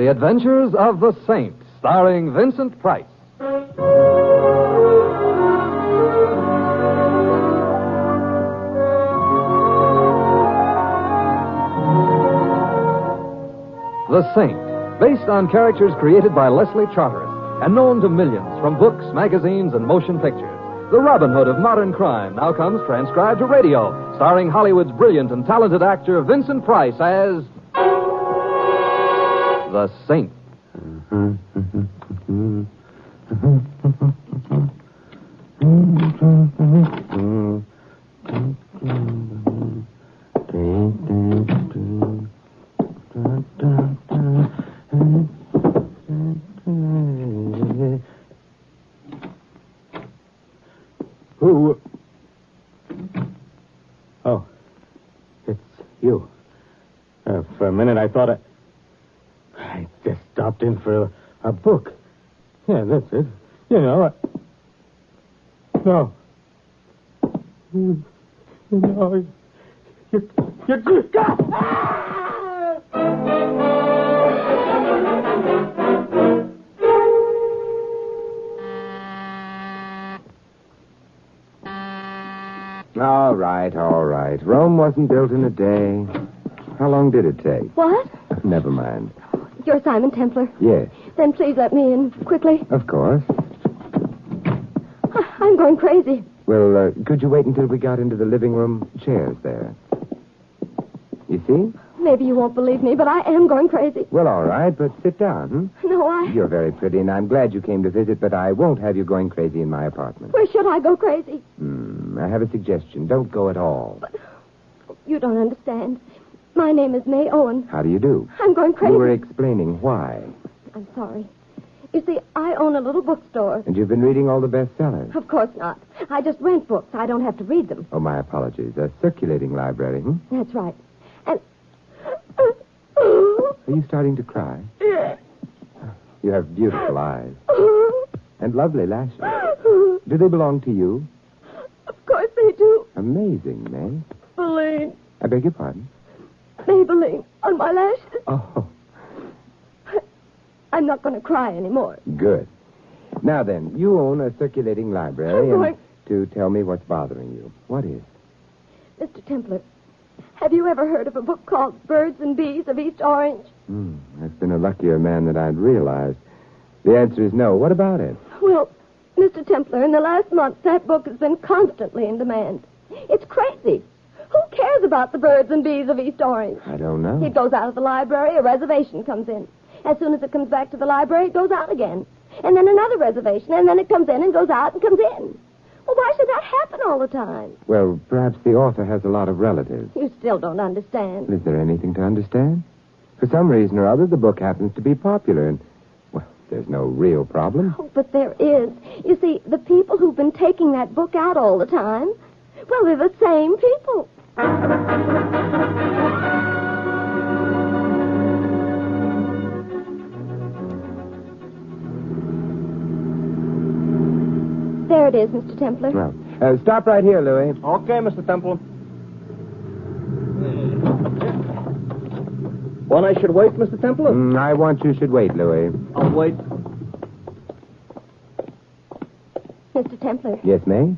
The Adventures of the Saint, starring Vincent Price. The Saint, based on characters created by Leslie Charteris and known to millions from books, magazines, and motion pictures. The Robin Hood of modern crime now comes transcribed to radio, starring Hollywood's brilliant and talented actor Vincent Price as The Saint. Who? Oh, it's you. For a minute, I thought I just stopped in for a book. Yeah, that's it. You know, No. No. You're good. All right. Rome wasn't built in a day. How long did it take? What? Never mind. You're Simon Templar? Yes. Then please let me in, quickly. Of course. I'm going crazy. Well, could you wait until we got into the living room chairs there? You see? Maybe you won't believe me, but I am going crazy. Well, all right, but sit down, No, You're very pretty, and I'm glad you came to visit, but I won't have you going crazy in my apartment. Where should I go crazy? I have a suggestion. Don't go at all. But you don't understand. My name is May Owen. How do you do? I'm going crazy. You were explaining why. I'm sorry. You see, I own a little bookstore. And you've been reading all the bestsellers? Of course not. I just rent books. I don't have to read them. Oh, my apologies. A circulating library, That's right. And... Are you starting to cry? Yes. You have beautiful eyes. And lovely lashes. Do they belong to you? Of course they do. Amazing, May. Maybelline. I beg your pardon? Maybelline on my lashes. Oh, I'm not going to cry anymore. good. Now then, you own a circulating library, I'm and to tell me what's bothering you. What is? Mr. Templar, have you ever heard of a book called Birds and Bees of East Orange? I've been a luckier man than I'd realized. The answer is no. What about it? Well, Mr. Templar, in the last month, that book has been constantly in demand. It's crazy. Who cares about the birds and bees of East Orange? I don't know. It goes out of the library, a reservation comes in. As soon as it comes back to the library, it goes out again. And then another reservation, and then it comes in and goes out and comes in. Well, why should that happen all the time? Well, perhaps the author has a lot of relatives. You still don't understand. Is there anything to understand? For some reason or other, the book happens to be popular, and, well, there's no real problem. Oh, but there is. You see, the people who've been taking that book out all the time, well, they're the same people. There it is, Mr. Templar. Well, stop right here, Louis. Okay, Mr. Temple. One I should wait, Mr. Temple? I want you should wait, Louis. I'll wait. Mr. Templar, Yes, May?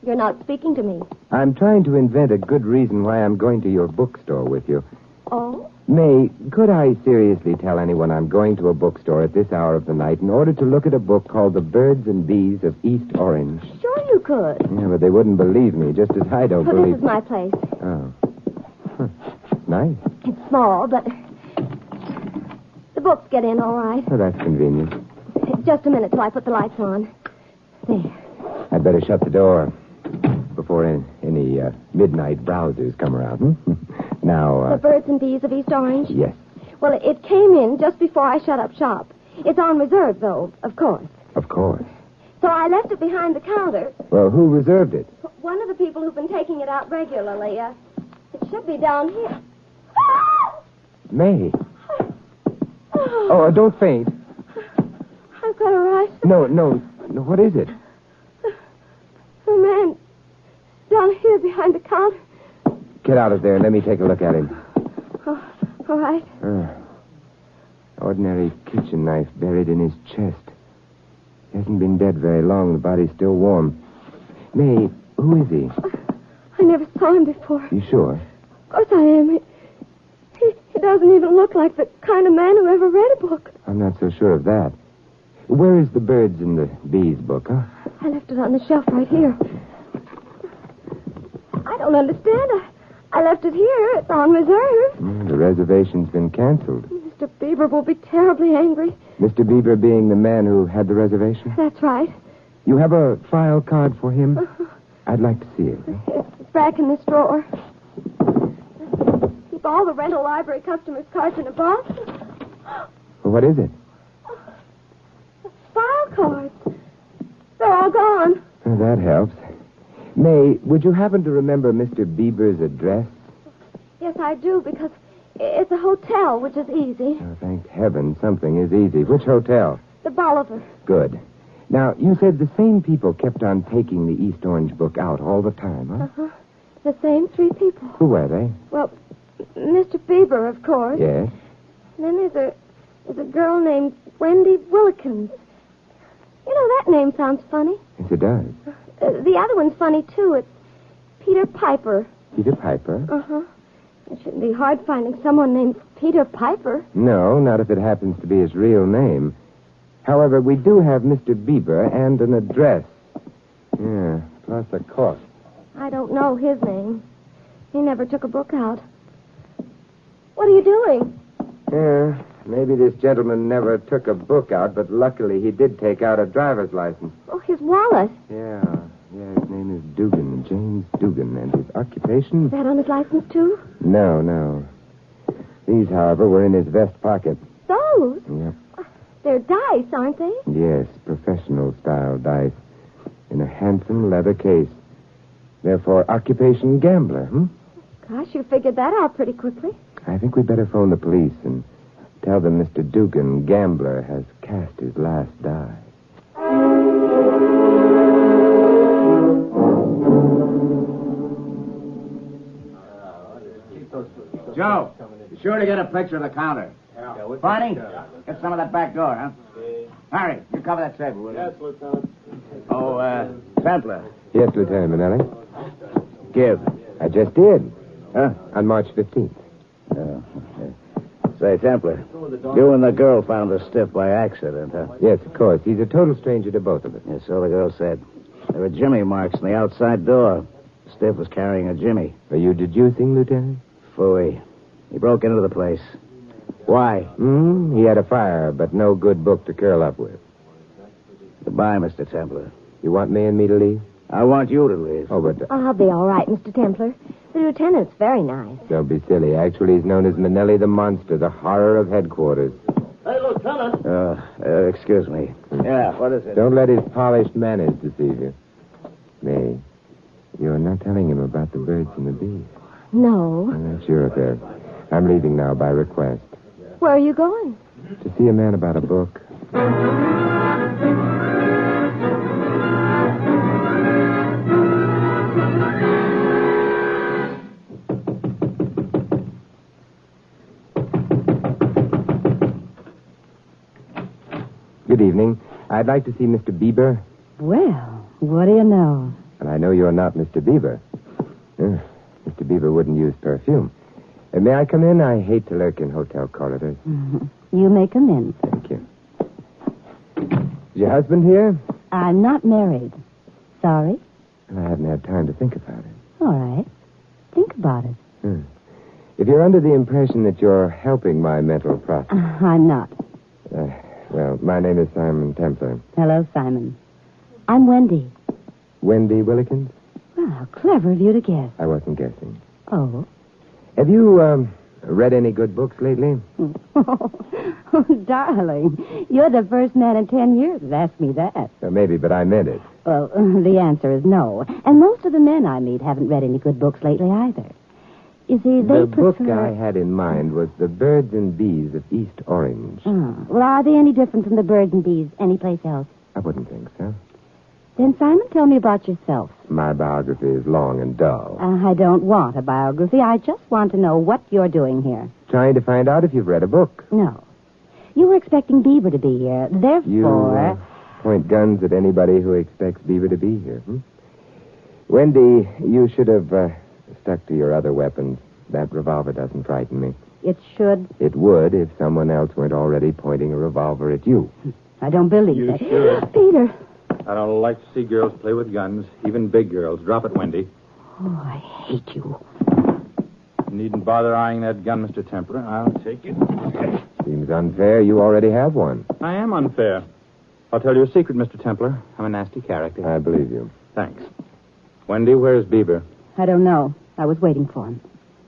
you're not speaking to me. I'm trying to invent a good reason why I'm going to your bookstore with you. Oh? May, could I seriously tell anyone I'm going to a bookstore at this hour of the night in order to look at a book called The Birds and Bees of East Orange? Sure you could. Yeah, but they wouldn't believe me, just as I don't Well, believe... this is my place. Oh. Huh. Nice. It's small, but the books get in all right. Well, that's convenient. Just a minute till I put the lights on. There. I'd better shut the door before any midnight browsers come around. Now, The Birds and Bees of East Orange? Yes. Well, it came in just before I shut up shop. It's on reserve, though, of course. Of course. So I left it behind the counter. Well, who reserved it? One of the people who've been taking it out regularly, it should be down here. May. Oh, don't faint. I've got a right. No. What is it? The man down here behind the counter. Get out of there and let me take a look at him. Oh, all right. Ordinary kitchen knife buried in his chest. He hasn't been dead very long. The body's still warm. May, who is he? I never saw him before. You sure? Of course I am. He doesn't even look like the kind of man who ever read a book. I'm not so sure of that. Where is the Birds and the Bees book, huh? I left it on the shelf right here. I don't understand. I left it here. It's on reserve. The reservation's been canceled. Mr. Bieber will be terribly angry. Mr. Bieber being the man who had the reservation? That's right. You have a file card for him? I'd like to see it. It's back in this drawer. Keep all the rental library customers' cards in a box. Well, what is it? File cards. They're all gone. Well, that helps. May, would you happen to remember Mr. Bieber's address? Yes, I do, because it's a hotel, which is easy. Oh, thank heaven, something is easy. Which hotel? The Bolivar. Good. Now, you said the same people kept on taking the East Orange book out all the time, huh? Uh-huh. The same three people. Who were they? Well, Mr. Bieber, of course. Yes. And then there's a girl named Wendy Willikins. You know, that name sounds funny. Yes, it does. The other one's funny, too. It's Peter Piper. Peter Piper? Uh-huh. It shouldn't be hard finding someone named Peter Piper. No, not if it happens to be his real name. However, we do have Mr. Bieber and an address. Yeah, plus a cost. I don't know his name. He never took a book out. What are you doing? Yeah, maybe this gentleman never took a book out, but luckily he did take out a driver's license. Oh, his wallet. Yeah, his name is Dugan, James Dugan, and his occupation? Is that on his license, too? No. These, however, were in his vest pocket. Those? Yep. They're dice, aren't they? Yes, professional-style dice. In a handsome leather case. Therefore, occupation gambler, Gosh, you figured that out pretty quickly. I think we'd better phone the police and tell them Mr. Dugan, gambler, has cast his last die. Joe, be sure to get a picture of the counter. Barney, get some of that back door, huh? Harry, you cover that table, will you? Yes, Lieutenant. Oh, Templar. Yes, Lieutenant Manelli. Give. I just did. Huh? On March 15th. Say, Templar, you and the girl found the stiff by accident, huh? Yes, of course. He's a total stranger to both of us. Yeah, so the girl said. There were jimmy marks on the outside door. Stiff was carrying a jimmy. Are you deducing, Lieutenant? Phooey. He broke into the place. Why? He had a fire, but no good book to curl up with. Goodbye, Mr. Templar. You want May and me to leave? I want you to leave. Oh, but I'll be all right, Mr. Templar. The lieutenant's very nice. don't be silly. Actually, he's known as Manelli the Monster, the horror of headquarters. Hey, Lieutenant. Excuse me. Yeah, what is it? Don't let his polished manners deceive you. May, you're not telling him about the birds and the bees. No. Well, that's your affair. I'm leaving now by request. Where are you going? To see a man about a book. Good evening. I'd like to see Mr. Bieber. Well, what do you know? And I know you're not Mr. Bieber. Mr. Bieber wouldn't use perfume. May I come in? I hate to lurk in hotel corridors. Mm-hmm. You may come in. Thank you. Is your husband here? I'm not married. Sorry? I haven't had time to think about it. All right. Think about it. If you're under the impression that you're helping my mental process... I'm not. Well, my name is Simon Templar. Hello, Simon. I'm Wendy. Wendy Willikins? Well, how clever of you to guess. I wasn't guessing. Oh? Have you, read any good books lately? Oh, darling, you're the first man in 10 years that asked me that. Maybe, but I meant it. Well, the answer is no. And most of the men I meet haven't read any good books lately either. You see, they The book prefer... I had in mind was The Birds and Bees of East Orange. Oh. Well, are they any different from the birds and bees anyplace else? I wouldn't think so. Then, Simon, tell me about yourself. My biography is long and dull. I don't want a biography. I just want to know what you're doing here. Trying to find out if you've read a book. No. You were expecting Bieber to be here. Therefore... You point guns at anybody who expects Bieber to be here, Wendy, you should have stuck to your other weapons. That revolver doesn't frighten me. It should. It would if someone else weren't already pointing a revolver at you. I don't believe You it. should. Peter. I don't like to see girls play with guns, even big girls. Drop it, Wendy. Oh, I hate you. You needn't bother eyeing that gun, Mr. Templar. I'll take it. Seems unfair. You already have one. I am unfair. I'll tell you a secret, Mr. Templar. I'm a nasty character. I believe you. Thanks. Wendy, where's Bieber? I don't know. I was waiting for him.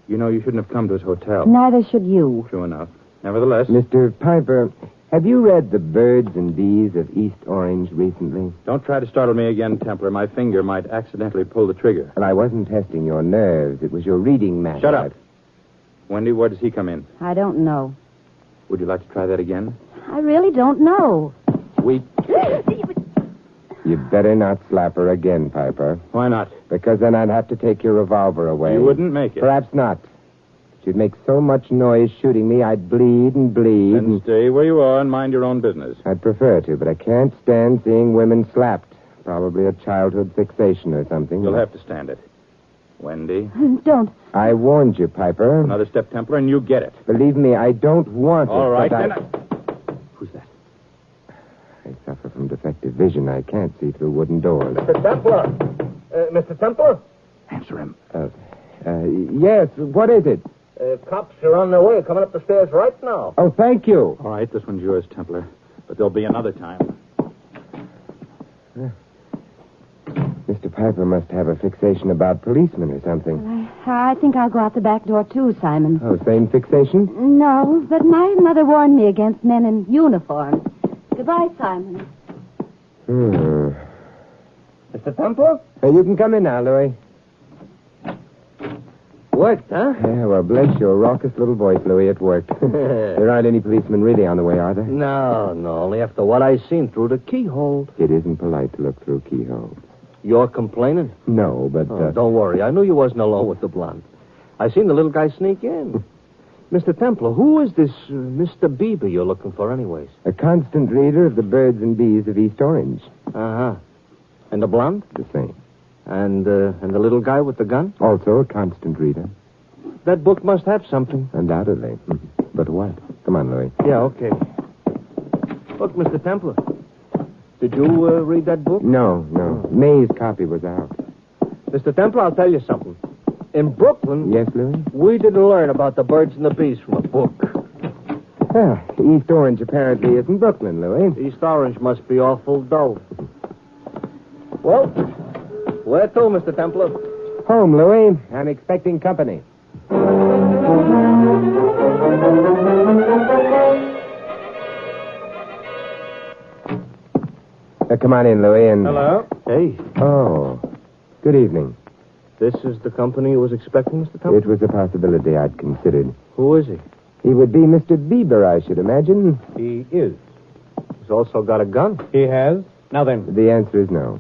You know you shouldn't have come to his hotel. Neither should you. True enough. Nevertheless, Mr. Piper, have you read The Birds and Bees of East Orange recently? don't try to startle me again, Templar. My finger might accidentally pull the trigger. Well, I wasn't testing your nerves. It was your reading matter. Shut up. Wendy, where does he come in? I don't know. Would you like to try that again? I really don't know. Sweet. You'd better not slap her again, Piper, Why not? because then I'd have to take your revolver away. You wouldn't make it. Perhaps not. You'd make so much noise shooting me, I'd bleed and bleed. Then stay where you are and mind your own business. I'd prefer to, but I can't stand seeing women slapped. Probably a childhood fixation or something. You'll have to stand it. Wendy, Don't. I warned you, Piper. another step, Templar, and you get it. Believe me, I don't want All it. right, but then. Who's that? I suffer from defective vision. I can't see through wooden doors. Mr. Templar? Mr. Templar? Answer him. Yes, what is it? Cops are on their way, coming up the stairs right now. Oh, thank you. All right, this one's yours, Templar. But there'll be another time. Mr. Piper must have a fixation about policemen or something. I think I'll go out the back door, too, Simon. Oh, same fixation? No, but my mother warned me against men in uniform. Goodbye, Simon. Mr. Templar? You can come in now, Louis. Worked, huh? Yeah, well, bless your raucous little voice, Louis. It worked. There aren't any policemen really on the way, are there? No, only after what I seen through the keyhole. It isn't polite to look through keyholes. You're complaining? No, but... Don't worry. I knew you wasn't alone with the blonde. I seen the little guy sneak in. Mr. Templar, who is this Mr. Bieber you're looking for anyways? a constant reader of the Birds and Bees of East Orange. Uh-huh. And the blonde? The same. And the little guy with the gun? Also a constant reader. That book must have something. Undoubtedly. But what? Come on, Louis. Yeah, okay. Look, Mr. Templar. Did you read that book? No. May's copy was out. Mr. Templar, I'll tell you something. In Brooklyn, Yes, Louis? we didn't learn about the birds and the bees from a book. Well, East Orange apparently isn't Brooklyn, Louis. East Orange must be awful dull. Well, where to, Mr. Templar? Home, Louis. I'm expecting company. Come on in, Louis, and... Hello? Hey, Oh, good evening. this is the company you was expecting, Mr. Templar? It was a possibility I'd considered. Who is he? He would be Mr. Bieber, I should imagine. He is. He's also got a gun. He has? Now then, The answer is no.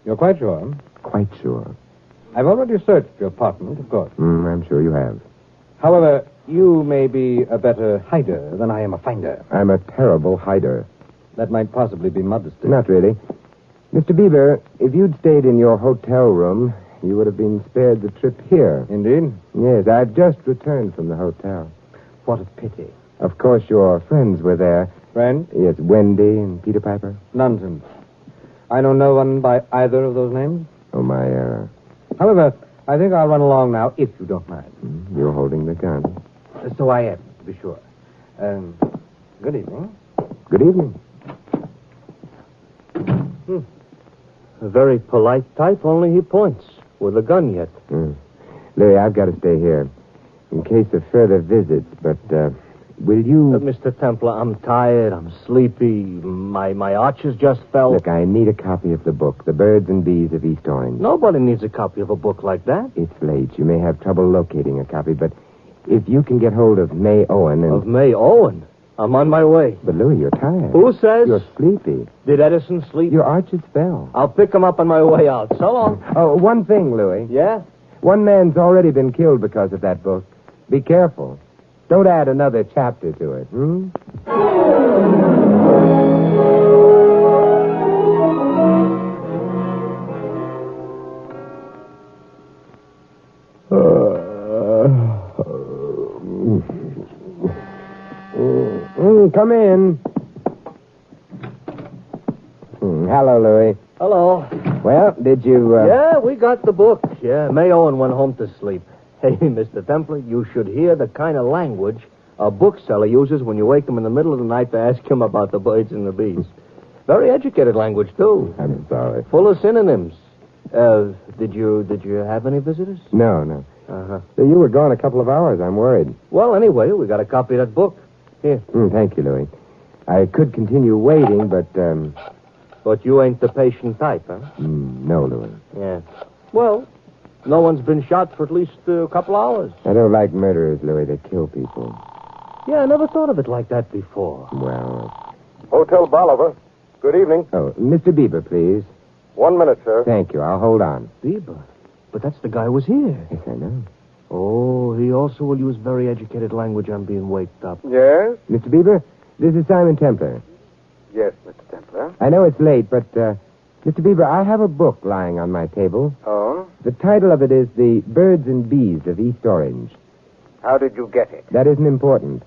you're quite sure? Quite sure. I've already searched your apartment, of course. I'm sure you have. However, you may be a better hider than I am a finder. I'm a terrible hider. That might possibly be modesty. Not really. Mr. Bieber, if you'd stayed in your hotel room, you would have been spared the trip here. Indeed? Yes, I've just returned from the hotel. What a pity. Of course, your friends were there. Friend? Yes, Wendy and Peter Piper. Nonsense. I know no one by either of those names. Oh, my error. However, I think I'll run along now, if you don't mind. You're holding the gun. So I am, to be sure. Good evening. Good evening. A very polite type, only he points. With a gun yet. Louis, I've got to stay here. In case of further visits, but, will you... Mr. Templar, I'm tired. I'm sleepy. My arches just fell. Look, I need a copy of the book, The Birds and Bees of East Orange. Nobody needs a copy of a book like that. It's late. You may have trouble locating a copy, but if you can get hold of May Owen and... Of May Owen? I'm on my way. But, Louis, you're tired. Who says? You're sleepy. Did Edison sleep? Your arches fell. I'll pick him up on my way out. So long. Oh, one thing, Louis. Yeah? One man's already been killed because of that book. Be careful. Don't add another chapter to it, Come in. Hello, Louis. Hello. Well, did you... Yeah, we got the book. Yeah, Mayo and went home to sleep. Hey, Mr. Templer, you should hear the kind of language a bookseller uses when you wake him in the middle of the night to ask him about the birds and the bees. Very educated language, too. I'm sorry. Full of synonyms. Did you have any visitors? No. Uh-huh. You were gone a couple of hours. I'm worried. Well, anyway, we got a copy of that book. Here. Thank you, Louis. I could continue waiting, but, But you ain't the patient type, huh? No, Louis. Yeah. Well, no one's been shot for at least a couple hours. I don't like murderers, Louis. They kill people. Yeah, I never thought of it like that before. Well... Hotel Bolivar. Good evening. Oh, Mr. Bieber, please. 1 minute, sir. Thank you. I'll hold on. Bieber? But that's the guy who was here. Yes, I know. Oh, he also will use very educated language on being waked up. Yes? Mr. Bieber, this is Simon Templer. Yes, Mr. Templar. I know it's late, but, Mr. Bieber, I have a book lying on my table. Oh? The title of it is The Birds and Bees of East Orange. How did you get it? That isn't important.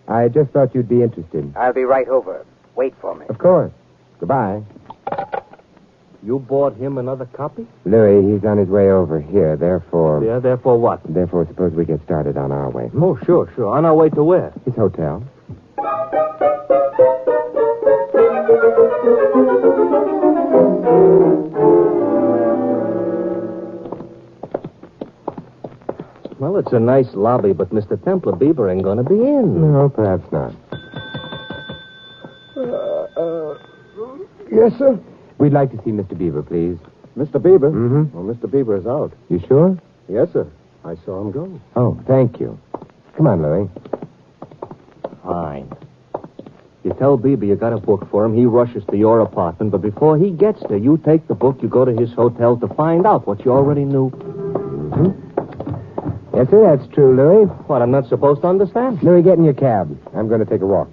I just thought you'd be interested. I'll be right over. Wait for me. Of course. Goodbye. You bought him another copy? Louis, he's on his way over here, therefore... Yeah, therefore what? Therefore, suppose we get started on our way. Oh, sure. On our way to where? His hotel. Well, it's a nice lobby, but Mr. Templar Bieber ain't going to be in. No, perhaps not. Yes, sir? We'd like to see Mr. Bieber, please. Mr. Bieber? Mm-hmm. Well, Mr. Bieber is out. You sure? Yes, sir. I saw him go. Oh, thank you. Come on, Louis. Fine. You tell Bieber you got a book for him. He rushes to your apartment, but before he gets there, you take the book, you go to his hotel to find out what you already knew. Yes, sir, that's true, Louis. What, I'm not supposed to understand? Louis, get in your cab. I'm going to take a walk.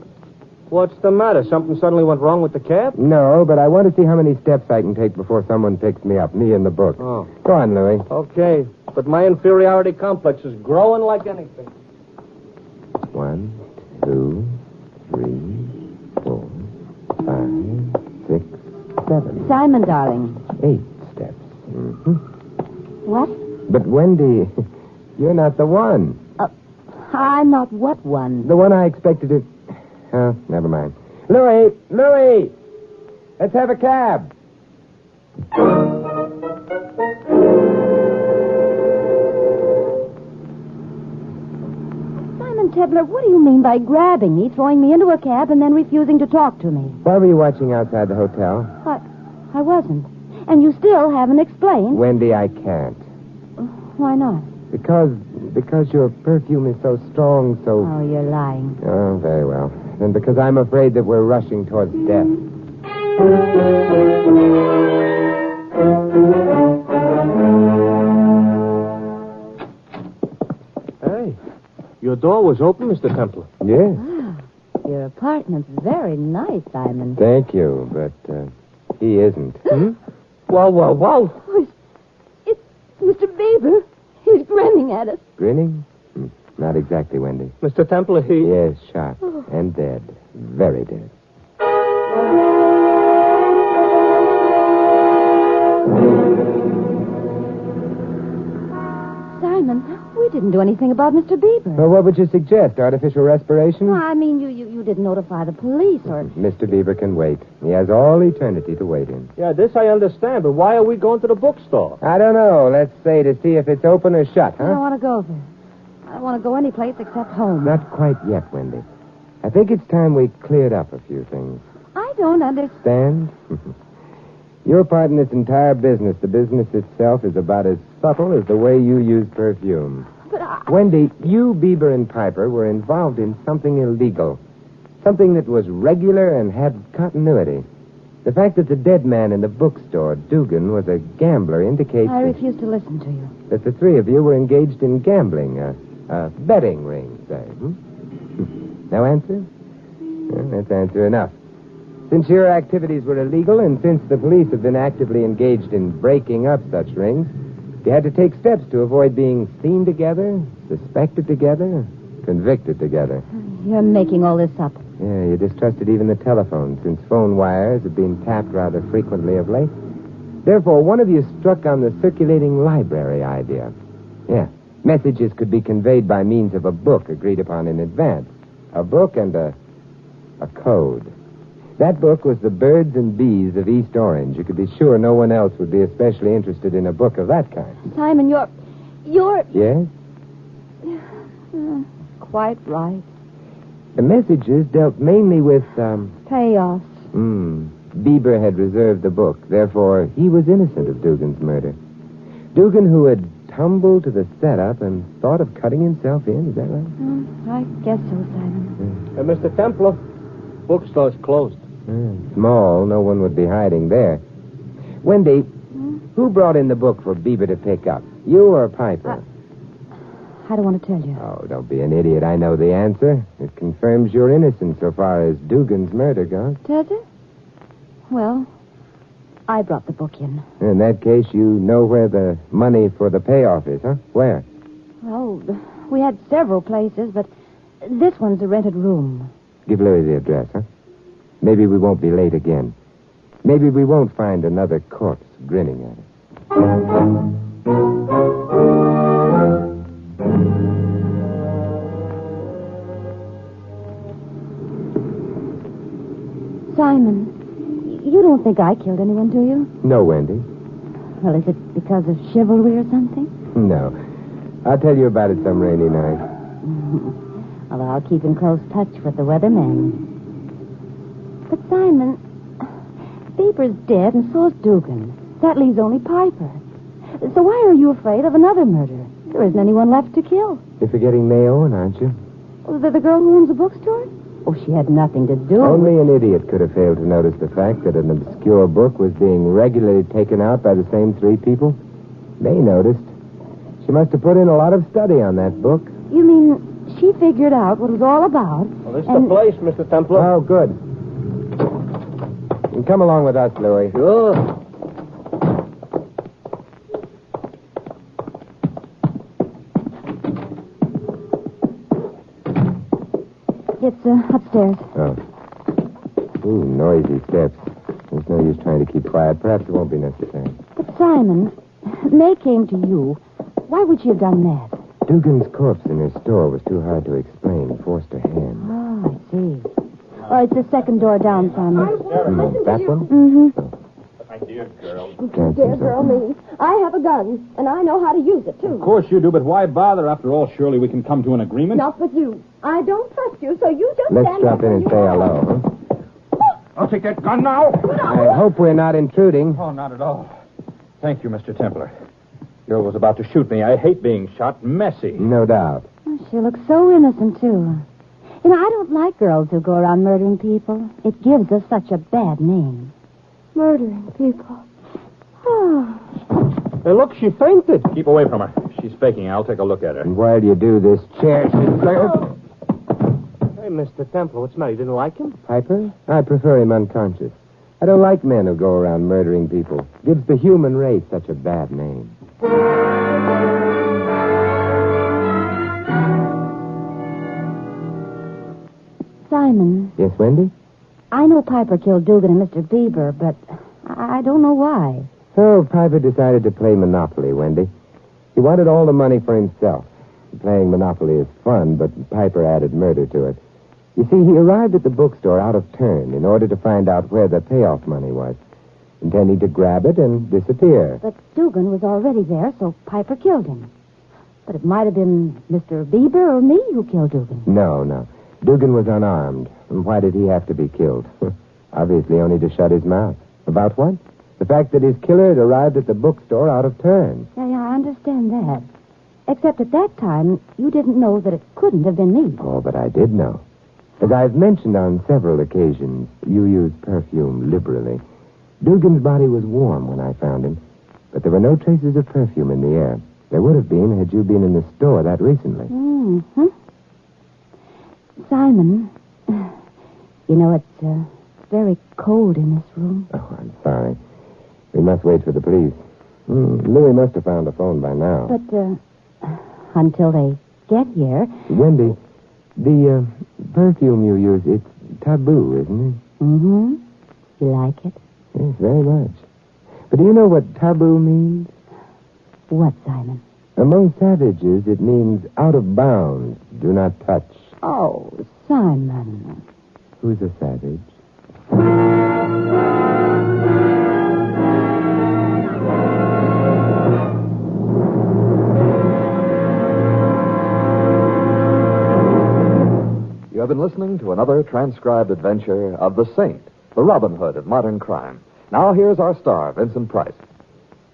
What's the matter? Something suddenly went wrong with the cab? No, but I want to see how many steps I can take before someone picks me up, me and the book. Oh. Go on, Louis. Okay, but my inferiority complex is growing like anything. 1, 2, 3, 4, 5, 6, 7. Simon, darling. 8 steps. Mm-hmm. What? But, Wendy, you're not the one. I'm not what one? The one I expected to... Oh, never mind. Louis! Let's have a cab. Simon Tebler, what do you mean by grabbing me, throwing me into a cab, and then refusing to talk to me? Why were you watching outside the hotel? I wasn't. And you still haven't explained. Wendy, I can't. Why not? Because your perfume is so strong, so... Oh, you're lying. Oh, very well. Then because I'm afraid that we're rushing towards death. Hey, your door was open, Mr. Templar. Yes. Your apartment's very nice, Simon. Thank you, but he isn't. Well. Oh, it's Mr. Bieber. He's grinning at us. Grinning? Not exactly, Wendy. Mr. Templar, he... Yes, shot. And dead. Very dead. Simon, we didn't do anything about Mr. Bieber. Well, what would you suggest? Artificial respiration? No, I mean, you didn't notify the police or... Mr. Bieber can wait. He has all eternity to wait in. Yeah, this I understand, but why are we going to the bookstore? I don't know. Let's say to see if it's open or shut, I don't huh? want to go there. I don't want to go any place except home. Not quite yet, Wendy. I think it's time we cleared up a few things. I don't understand. Stand? Your part in this entire business, the business itself, is about as subtle as the way you use perfume. But I... Wendy, you, Bieber, and Piper were involved in something illegal. Something that was regular and had continuity. The fact that the dead man in the bookstore, Dugan, was a gambler indicates I refuse to listen to you. that the three of you were engaged in gambling, a betting ring, say. Now answer. Well, that's answer enough. Since your activities were illegal and since the police have been actively engaged in breaking up such rings, you had to take steps to avoid being seen together, suspected together, convicted together. You're making all this up. Yeah, you distrusted even the telephone, since phone wires have been tapped rather frequently of late. Therefore, one of you struck on the circulating library idea. Yeah, messages could be conveyed by means of a book agreed upon in advance. A book and a code. That book was The Birds and Bees of East Orange. You could be sure no one else would be especially interested in a book of that kind. Simon, you're... Yes? Quite right. The messages dealt mainly with, Payoffs. Bieber had reserved the book. Therefore, he was innocent of Dugan's murder. Dugan, who had tumbled to the setup and thought of cutting himself in. Is that right? I guess so, Simon. Mr. Templar, bookstore's closed. Small. No one would be hiding there. Wendy, who brought in the book for Bieber to pick up? You or Piper? I don't want to tell you. Oh, don't be an idiot. I know the answer. It confirms your innocence so far as Dugan's murder goes. Does it? Well, I brought the book in. In that case, you know where the money for the payoff is, huh? Where? Well, we had several places, but this one's a rented room. Give Louis the address, huh? Maybe we won't be late again. Maybe we won't find another corpse grinning at us. Simon, you don't think I killed anyone, do you? No, Wendy. Well, is it because of chivalry or something? No. I'll tell you about it some rainy night. Well, I'll keep in close touch with the weatherman. But, Simon, Bieber's dead and so's Dugan. That leaves only Piper. So why are you afraid of another murder? There isn't anyone left to kill. You're forgetting May Owen, aren't you? Was it the girl who owns the bookstore? Oh, she had nothing to do Only an idiot could have failed to notice the fact that an obscure book was being regularly taken out by the same three people. May noticed. She must have put in a lot of study on that book. You mean she figured out what it was all about? Well, this is the place, Mr. Templar. Oh, good. And come along with us, Louis. Sure. It's upstairs. Oh. Ooh, noisy steps. There's no use trying to keep quiet. Perhaps it won't be necessary. But, Simon, May came to you. Why would she have done that? Dugan's corpse in her store was too hard to explain. Forced her hand. Oh, I see. Oh, it's the second door down, Simon. That one? Mm-hmm. My dear girl. Dear girl me. I have a gun, and I know how to use it, too. Of course you do, but why bother? After all, surely we can come to an agreement. Not with you. I don't trust you, so you just Let's stand drop there in and where say you are. hello, huh? I'll take that gun now. I hope we're not intruding. Oh, not at all. Thank you, Mr. Templar. Girl was about to shoot me. I hate being shot. Messy. No doubt. Oh, she looks so innocent, too. You know, I don't like girls who go around murdering people. It gives us such a bad name. Murdering people. Oh. Hey, look, she fainted. Keep away from her. She's faking. I'll take a look at her. And while you do, this chair should clear. Hey, Mr. Templar, what's the matter? You didn't like him? Piper? I prefer him unconscious. I don't like men who go around murdering people. Gives the human race such a bad name. Simon, Yes, Wendy? I know Piper killed Dugan and Mr. Bieber, but I don't know why. So Piper decided to play Monopoly, Wendy. He wanted all the money for himself. Playing Monopoly is fun, but Piper added murder to it. You see, he arrived at the bookstore out of turn in order to find out where the payoff money was, intending to grab it and disappear. But Dugan was already there, so Piper killed him. But it might have been Mr. Bieber or me who killed Dugan. No. Dugan was unarmed. And why did he have to be killed? Obviously only to shut his mouth. About what? The fact that his killer had arrived at the bookstore out of turn. Yeah, I understand that. Except at that time, you didn't know that it couldn't have been me. Oh, but I did know. As I've mentioned on several occasions, you use perfume liberally. Dugan's body was warm when I found him, but there were no traces of perfume in the air. There would have been had you been in the store that recently. Mm-hmm. Simon, You know, it's very cold in this room. Oh, I'm sorry. We must wait for the police. Louis must have found a phone by now. But until they get here... Wendy, the perfume you use, it's taboo, isn't it? Mm-hmm. You like it? Yes, very much. But do you know what taboo means? What, Simon? Among savages, it means out of bounds. Do not touch. Oh, Simon. Who's a savage? You have been listening to another transcribed adventure of the Saint, the Robin Hood of modern crime. Now here's our star, Vincent Price.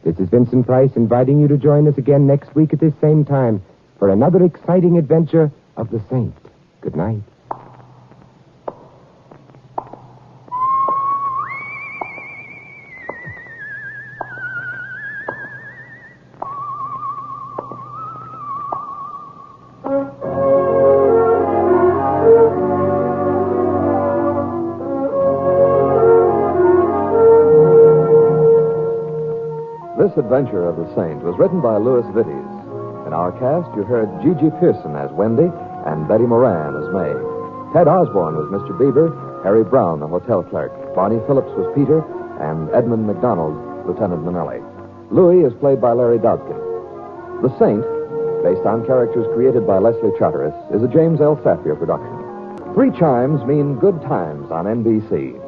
This is Vincent Price inviting you to join us again next week at this same time for another exciting adventure of the Saint. Good night. This adventure of the Saint was written by Louis Vittes. In our cast, you heard Gigi Pearson as Wendy and Betty Moran as May. Ted Osborne was Mr. Bieber, Harry Brown, the hotel clerk. Barney Phillips was Peter, and Edmund McDonald, Lieutenant Manelli. Louis is played by Larry Dodkin. The Saint, based on characters created by Leslie Charteris, is a James L. Safier production. 3 chimes mean good times on NBC.